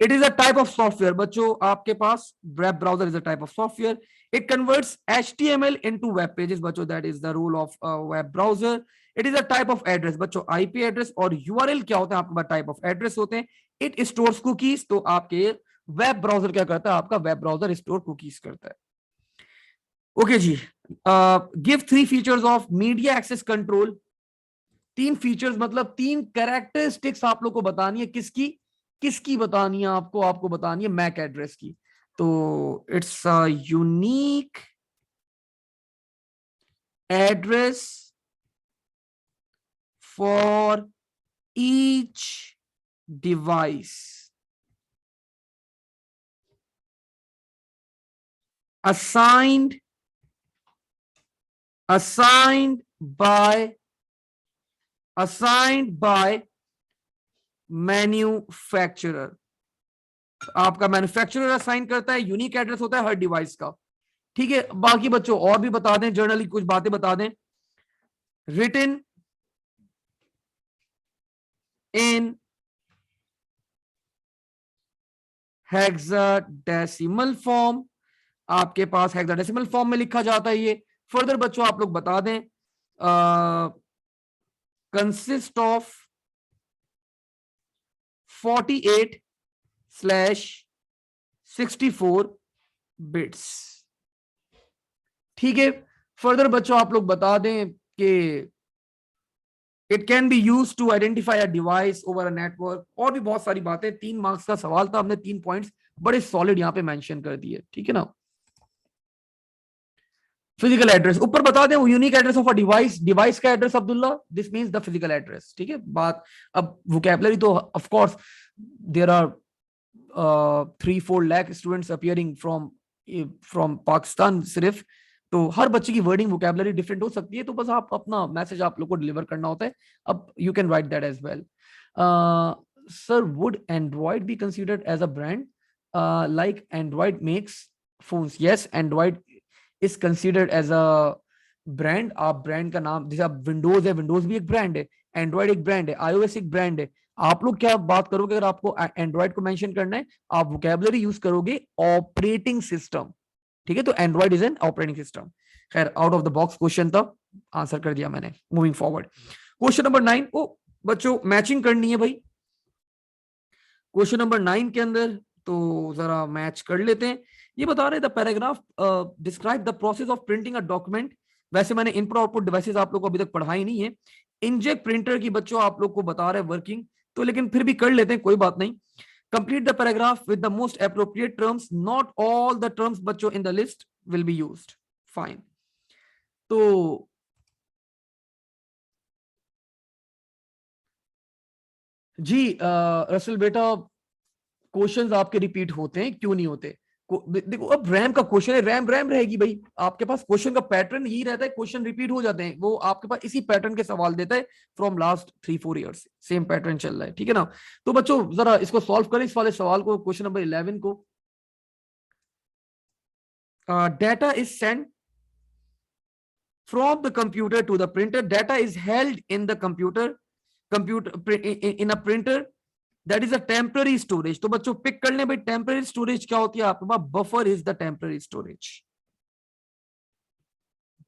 it is a type of software. बच्चों आपके पास web browser is a type of software. It converts HTML into web pages। बच्चों that is the role of web browser. It is a type of address. बच्चों IP address और URL क्या होता है आपके पास, टाइप ऑफ एड्रेस होते हैं। It stores cookies, तो आपके वेब ब्राउजर क्या करता है, आपका वेब ब्राउजर स्टोर कुकीज करता है। ओके जी, give 3 features of media access control. 3 features मतलब 3 कैरेक्टरिस्टिक्स आप लोग को बतानी है, किसकी किसकी बतानी है आपको, आपको बतानी है मैक एड्रेस की। तो it's a unique address for each device assigned assigned by manufacturer. आपका मैन्युफैक्चरर असाइन करता है, यूनिक एड्रेस होता है हर डिवाइस का। ठीक है, बाकी बच्चों और भी बता दें, जर्नली कुछ बातें बता दें। रिटन इन हेक्साडेसिमल फॉर्म, आपके पास हेक्साडेसिमल फॉर्म में लिखा जाता है ये। फर्दर बच्चों आप लोग बता दें, कंसिस्ट ऑफ 48/64 बिट्स। ठीक है, फर्दर बच्चों आप लोग बता दें कि it can be use to identify a device over a network. और भी बहुत सारी बातें, 3 मार्क्स का सवाल था, हमने 3 पॉइंट्स बड़े सॉलिड यहां पे मेंशन कर दिए। ठीक है ना। फिजिकल एड्रेस ऊपर बता दें, unique address of a device, device का address Abdullah, this means the physical address. ठीक है बात। अब वोकैबुलरी तो of course there are 3-4 lakh students appearing from Pakistan सिर्फ, तो हर बच्चे की वर्डिंग वोकैबुलरी डिफरेंट हो सकती है, तो बस आप अपना मैसेज आप लोग को डिलीवर करना होता है। अब you can write that as well. Sir would Android be considered as a brand, like Android makes phones? Yes, Android is considered as a brand. आप ब्रांड का नाम, जैसे आप विंडोज है, विंडोज भी एक ब्रांड है, एंड्रॉइड एक ब्रांड है, iOS एक ब्रांड है। आप लोग क्या बात करोगे अगर आपको एंड्रॉइड को मेंशन करना है, आप वोकैबुलरी यूज करोगे ऑपरेटिंग सिस्टम। ठीक है, तो Android is an operating system. खैर out of the box question था, आंसर कर दिया मैंने। Moving forward, question number 9। ओ बच्चों मैचिंग करनी है भाई क्वेश्चन नंबर 9 के अंदर, तो जरा मैच कर लेते हैं। ये बता रहे the paragraph describe the process of printing a document. वैसे मैंने इनपुट आउटपुट डिवाइसेस आप लोग को अभी तक पढ़ाई नहीं है। इंजेक्ट प्रिंटर की बच्चों आप लोग को बता रहे वर्किंग, तो लेकिन फिर भी कर लेते हैं, कोई बात नहीं। Complete the paragraph with the most appropriate terms, not all the terms बच्चों in the list will be used. Fine. तो जी रसल बेटा, क्वेश्चंस आपके रिपीट होते हैं, क्यों नहीं होते? देखो अब रैम का क्वेश्चन है, रैम रैम रहेगी भाई। आपके पास क्वेश्चन का पैटर्न यही रहता है, क्वेश्चन रिपीट हो जाते हैं, वो आपके पास इसी पैटर्न के सवाल देता है from last 3-4 years, same pattern चल रहा है। ठीक है ना। तो बच्चों जरा इसको सॉल्व करें, इस वाले सवाल को, क्वेश्चन नंबर 11 को। Data is send from the computer to the printer. Data is held in the computer in a printer, that is a temporary storage. तो बच्चों पिक कर लें भाई, टेम्पररी स्टोरेज क्या होती है आपके पास? Buffer is the temporary storage.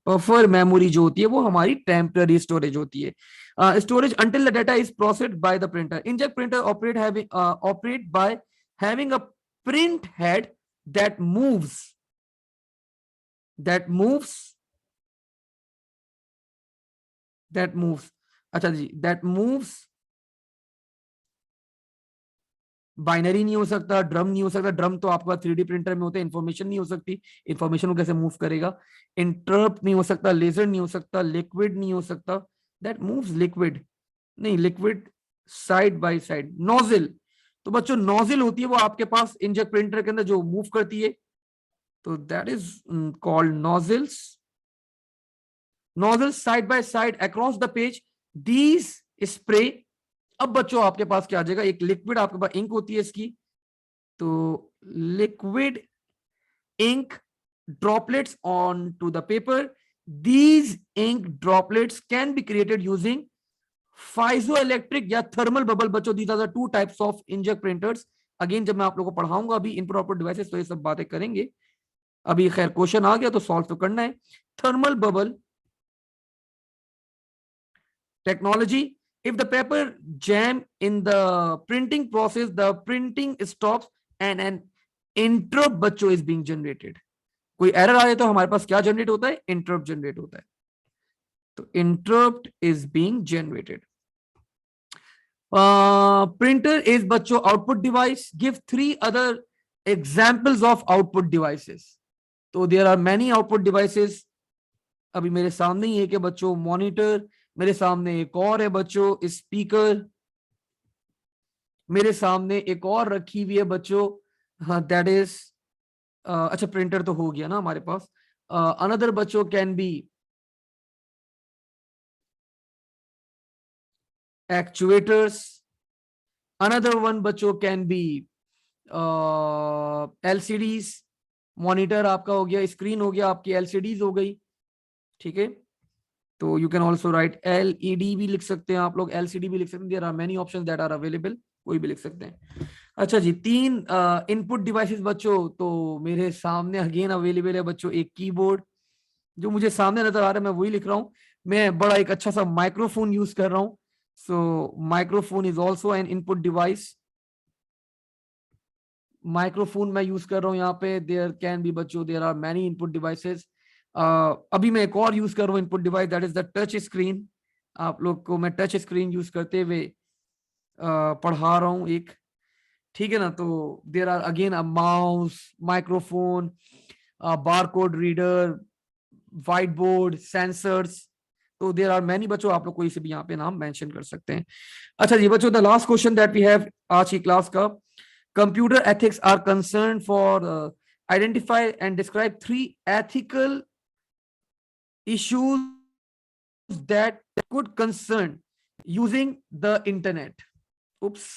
Buffer memory जो होती है वो हमारी टेम्पररी स्टोरेज होती है। Storage until the data is processed by the printer. Inkjet printer operate by having a print head that moves that moves that moves अच्छा जी, that moves binary नहीं हो सकता, ड्रम नहीं हो सकता, ड्रम तो आपके पास 3D प्रिंटर में होते हैं, इंफॉर्मेशन नहीं हो सकती, इंफॉर्मेशन को कैसे मूव करेगा? इंटरप्ट नहीं हो सकता, लेजर नहीं हो सकता, लिक्विड नहीं हो सकता, दैट मूव्स लिक्विड नहीं, liquid side by side, nozzle. तो बच्चों नोजल होती है वो आपके पास इंजेक्ट प्रिंटर के अंदर जो मूव करती है, तो that is called nozzles. Nozzle side by side across the page, these spray. अब बच्चों आपके पास क्या आ जाएगा? एक लिक्विड, आपके पास इंक होती है इसकी, तो liquid ink droplets onto the paper. These ink droplets can be created using piezoelectric या thermal bubble। बच्चों these are the two types of inkjet printers। Again जब मैं आप लोगों को पढ़ाऊंगा अभी इनपुट आउटपुट डिवाइसेस, तो ये सब बातें करेंगे। अभी खैर क्वेश्चन आ गया तो सॉल्व तो करना है। Thermal bubble Technology, if the paper jam in the printing process, the printing stops and an interrupt बच्चों is being generated. कोई एरर आ जाए तो हमारे पास क्या जनरेट होता है? इंटरप्ट जनरेट होता है. तो interrupt is being generated. Printer is बच्चों output device. Give 3 other examples of output devices. तो there are many output devices. अभी मेरे सामने ही एक है बच्चों मॉनिटर, मेरे सामने एक और है बच्चों स्पीकर, मेरे सामने एक और रखी हुई है बच्चों, दैट इज अच्छा प्रिंटर तो हो गया ना हमारे पास. अनदर बच्चों can be actuators. Another one बच्चों can be LCDs. मॉनिटर आपका हो गया, स्क्रीन हो गया, आपकी LCDs हो गई. ठीक है, तो you can also right LED भी लिख सकते हैं आप लोग, LCD भी लिख सकते हैं. There are many options that are available, कोई भी लिख सकते हैं. अच्छा जी, 3 इनपुट डिवाइसेस बच्चों. तो मेरे सामने अगेन अवेलेबल है बच्चों एक कीबोर्ड, जो मुझे सामने नजर आ रहा है मैं वही लिख रहा हूं. मैं बड़ा एक अच्छा सा माइक्रोफोन यूज कर रहा हूं. So microphone is also an input device. Microphone मैं यूज कर रहा हूं यहाँ पे. देयर कैन बी बच्चों, there are many input devices. अभी मैं एक और यूज कर रहा हूँ input device, that is the touch screen. आप लोग को मैं टच स्क्रीन यूज करते हुए पढ़ा रहा हूँ एक. ठीक है ना. तो there are again a mouse, microphone, barcode reader, white board, sensors. तो देयर आर मैनी बच्चों, आप लोग कोई से भी यहाँ पे नाम मेंशन कर सकते हैं. अच्छा जी बच्चों, the last question that we have आज की क्लास का, computer ethics are concern for identify and describe 3 ethical issues that could concern using the internet. Oops,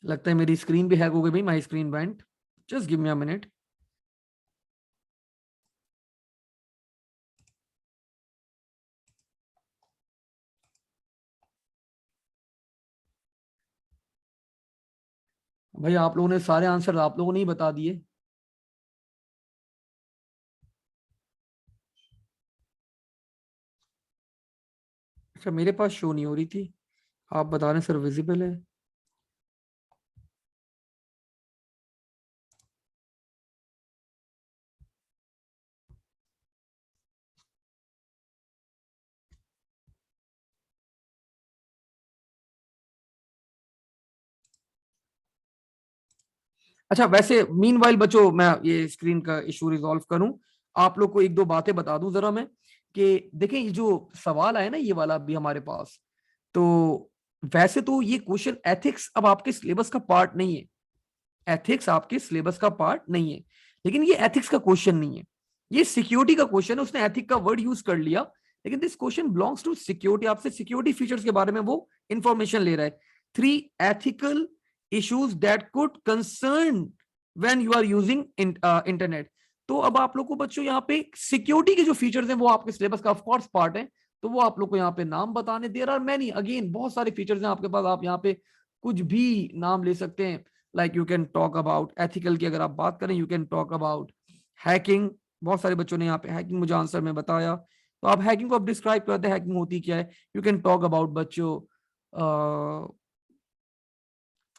लगता है मेरी स्क्रीन भी हैक हो गई भाई. My screen went, just give me a minute. भाई आप लोगों ने सारे आंसर आप लोगों ने ही बता दिए. अच्छा, मेरे पास शो नहीं हो रही थी, आप बता रहे हैं सर विजिबल है. अच्छा, वैसे मीनवाइल बच्चों मैं ये स्क्रीन का इशू रिजॉल्व करूं, आप लोग को एक दो बातें बता दूं जरा मैं. कि देखें, ये जो सवाल आया ना ये वाला अभी हमारे पास, तो वैसे तो ये क्वेश्चन एथिक्स अब आपके सिलेबस का पार्ट नहीं है. एथिक्स आपके सिलेबस का पार्ट नहीं है, लेकिन ये एथिक्स का क्वेश्चन नहीं है, ये सिक्योरिटी का क्वेश्चन है. उसने एथिक का वर्ड यूज कर लिया, लेकिन this question belongs to security. आपसे सिक्योरिटी फीचर्स के बारे में वो इंफॉर्मेशन ले रहा है. 3 ethical issues that could concern when you are using internet. तो अब आप लोग को बच्चों यहाँ पे सिक्योरिटी के जो फीचर्स हैं वो आपके सिलेबस का ऑफ कोर्स पार्ट है, तो वो आप लोग को यहाँ पे नाम बताने. देयर आर मैनी, अगेन बहुत सारे फीचर्स हैं आपके पास, आप यहाँ पे कुछ भी नाम ले सकते हैं. Like you can talk about ethical की अगर आप बात करें, you can talk about hacking. बहुत सारे बच्चों ने यहाँ पे हैकिंग मुझे आंसर में बताया, तो आप हैकिंग को आप डिस्क्राइब करते हैं, हैकिंग होती क्या है. यू कैन टॉक अबाउट बच्चों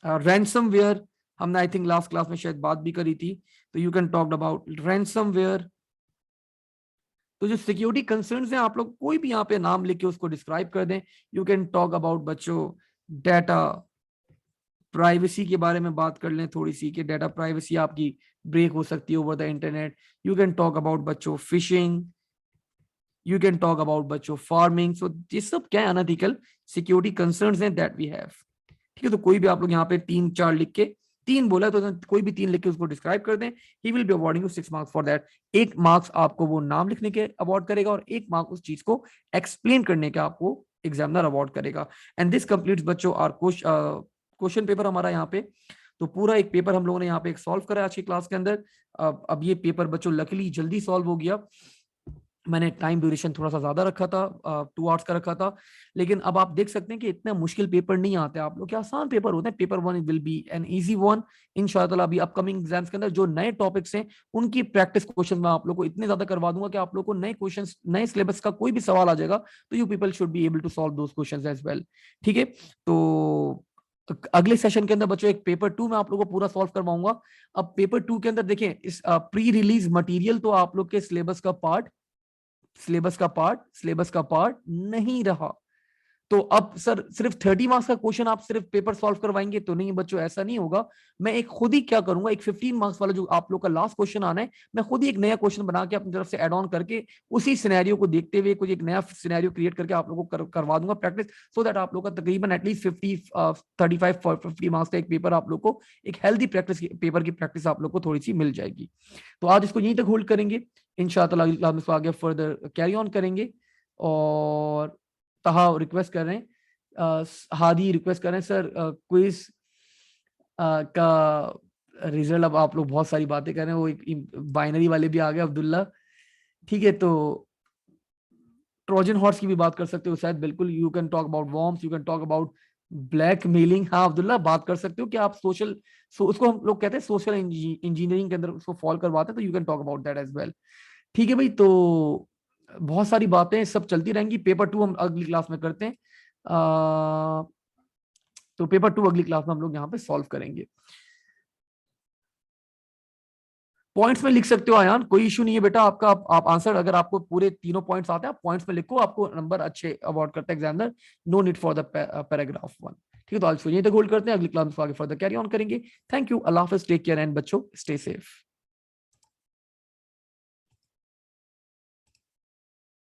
रैंसमवेयर, हमने आई थिंक लास्ट क्लास में शायद बात भी करी थी, तो you can talk about ransomware. तो जो सिक्योरिटी कंसर्न्स हैं आप लोग कोई भी यहाँ पे नाम लिख के उसको डिस्क्राइब कर दें. यू कैन टॉक अबाउट बच्चों डाटा प्राइवेसी के बारे में बात कर लें थोड़ी सी, कि डाटा प्राइवेसी आपकी ब्रेक हो सकती है over the internet. You can talk about बच्चों phishing, you can talk about बच्चों फार्मिंग. सो ये सब क्या है, अनएथिकल सिक्योरिटी कंसर्न्स हैं दैट वी हैव. ठीक है, तो कोई भी आप लोग यहाँ पे 3-4 लिख के, 3 बोला तो कोई भी 3 लिख के उसको डिस्क्राइब कर दें. He will be awarding you 6 marks for that. 1 marks आपको वो नाम लिखने के अवॉर्ड करेगा, और 1 मार्क उस चीज को एक्सप्लेन करने का आपको एग्जामिनर अवॉर्ड करेगा. एंड दिस कंप्लीट्स बच्चों आर क्वेश्चन पेपर हमारा यहाँ पे. तो पूरा एक पेपर हम लोगों ने यहाँ पे एक सॉल्व करा आज की क्लास के अंदर. अब ये पेपर बच्चों लकीली जल्दी सॉल्व हो गया. मैंने टाइम ड्यूरेशन थोड़ा सा ज्यादा रखा था, 2 आवर्स का रखा था, लेकिन अब आप देख सकते हैं कि इतने मुश्किल पेपर नहीं आते आप लोग के, आसान पेपर होते हैं। Paper 1 will be an easy one इंशाल्लाह। अभी अपकमिंग एग्जाम्स के अंदर जो नए टॉपिक्स हैं उनकी प्रैक्टिस क्वेश्चन मैं आप लोग को इतने ज्यादा करवा दूंगा कि आप लोग को नए क्वेश्चन, नए सिलेबस का कोई भी सवाल आ जाएगा तो you people should be able to solve those questions as well. ठीक है, तो अगले सेशन के अंदर बच्चों एक पेपर 2 में आप लोगों को पूरा सॉल्व करवाऊंगा। अब पेपर 2 के अंदर देखें, इस प्री रिलीज मटेरियल तो आप लोग के सिलेबस का पार्ट नहीं रहा। तो अब सर सिर्फ 30 मार्क्स का क्वेश्चन आप सिर्फ पेपर सॉल्व करवाएंगे तो नहीं बच्चों, ऐसा नहीं होगा। मैं एक खुद ही क्या करूंगा, एक 15 मार्क्स वाला जो आप लोग का लास्ट क्वेश्चन आना है, मैं खुद ही एक नया क्वेश्चन बना के अपनी तरफ से एड ऑन करके उसी सिनेरियो को देखते हुए कुछ एक नया सिनेरियो क्रिएट करके आप लोगों को करवा दूंगा प्रैक्टिस, सो दैट आप लोग का तकरीबन एटलीस्ट 50 35 50 मार्क्स का एक पेपर आप लोग को, एक हेल्दी प्रैक्टिस पेपर की प्रैक्टिस आप लोग को थोड़ी सी मिल जाएगी। तो आज इसको यहीं तक होल्ड करेंगे, इंशाल्लाह हम इसको आगे फर्दर कैरी ऑन करेंगे। और तहा रिक्वेस्ट कर रहे हैं, हादी रिक्वेस्ट कर रहे हैं सर, क्विज का रिजल्ट, अब आप लोग बहुत सारी बातें कर रहे हैं, वो एक बाइनरी वाले भी आ गए अब्दुल्ला। ठीक है, तो ट्रोजन हॉर्स की भी बात कर सकते हो शायद, बिल्कुल। You can talk about worms, you can talk about black mailing. हाँ अब्दुल्ला, बात कर सकते हो कि आप उसको हम लोग कहते हैं सोशल इंजीनियरिंग के अंदर उसको फॉलो करवाते हैं, तो you can talk about that as well. ठीक है भाई, तो बहुत सारी बातें सब चलती रहेंगी। पेपर 2 हम अगली क्लास में करते हैं, तो पेपर 2 अगली क्लास में हम लोग यहाँ पे सॉल्व करेंगे। पॉइंट्स में लिख सकते हो आयान, कोई इशू नहीं है बेटा आपका। आप आंसर, अगर आपको पूरे तीनों पॉइंट्स आते हैं आप पॉइंट्स में लिखो, आपको नंबर अच्छे अवार्ड करते हैं examiner. No need for the paragraph 1। ठीक है, तो आज यहीं तक होल्ड करते हैं, अगली क्लास में आगे फर्दर कैरी ऑन करेंगे। थैंक यू, अल्लाह हाफिज, टेक केयर एंड बच्चों स्टे सेफ।